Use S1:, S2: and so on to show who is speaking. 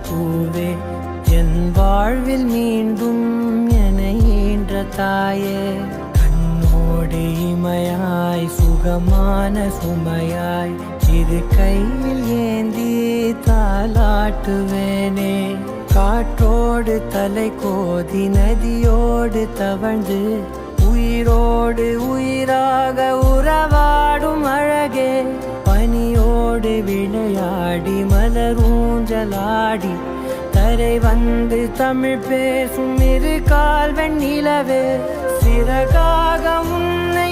S1: பூவே என் வாழ்வில் மீண்டும் என ஈன்ற தாயே கண்ணோடு இமையாய் சுகமான சுமையாய் இது கையில் ஏந்தி தாலாட்டுவேனே காற்றோடு தலை கோதி நதியோடு தவழ்ந்து உயிரோடு உயிராக உறவாடும் அழகே பனியோடு விளையாடி மலரூஞ்சலாடி தரை வந்து தமிழ் பேசும் இரு கால் வெண்ணிலவே சிறகாக உன்னை